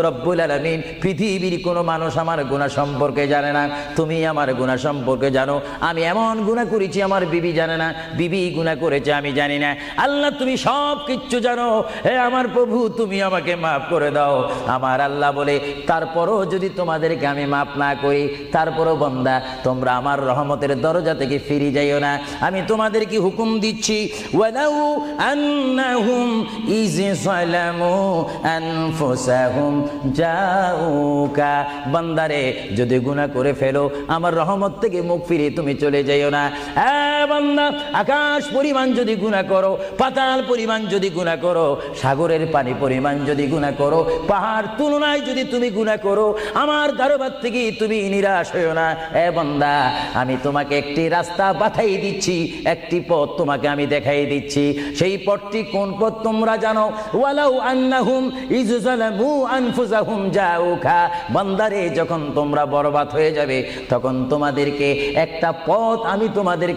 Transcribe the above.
রব্বুল আলামিন, পৃথিবীর কোনো মানুষ আমার গুনাহ সম্পর্কে জানে না, তুমি আমার গুনাহ সম্পর্কে জানো। আমি এমন গুনাহ করেছি আমার বিবি জানে না, বিবি গুনাহ করেছে আমি জানি না। আল্লাহ তুমি সব কিচ্ছু জানো, হে আমার প্রভু তুমি আমাকে মাফ করে দাও। আমার আল্লাহ বলে, তারপরও যদি তোমাদেরকে আমি মাফ না করি, তারপরও বান্দা তোমরা আমার রহমতের দরজা থেকে ফিরে যাইও না। আমি তোমাদেরকে হুকুম দিচ্ছি, ওয়ালাউ আন্নাহুম ইয যালামু আনফুসাহুম জাউকা, বান্দারে যদি গুনাহ করে ফেলো আমার রহমত থেকে মুখ ফিরে তুমি চলে যাইও না। বান্দা, আকাশ পরিমাণ যদি গুনাহ করো, পাতাল পরিমাণ যদি গুনাহ করো, সাগরের পানি পরিমাণ যদি গুনাহ করো, পাহাড় তুলনায় যদি তুমি গুনাহ করো, আমার দরবার থেকে তুমি নিরাশ হইও না। বান্দা, আমি তোমাকে একটি রাস্তা বাতাই দিচ্ছি, একটি পথ তোমাকে আমি দেখাই দিচ্ছি। সেই পথটি কোন পথ তোমরা জানো? ওয়ালাউ আন্নাহুম ইয যালামু আনফুসাহুম জাউকা, বান্দারে যখন তোমরা বরবাদ হয়ে যাবে তখন তোমাদেরকে একটা পথ আমি তোমাদের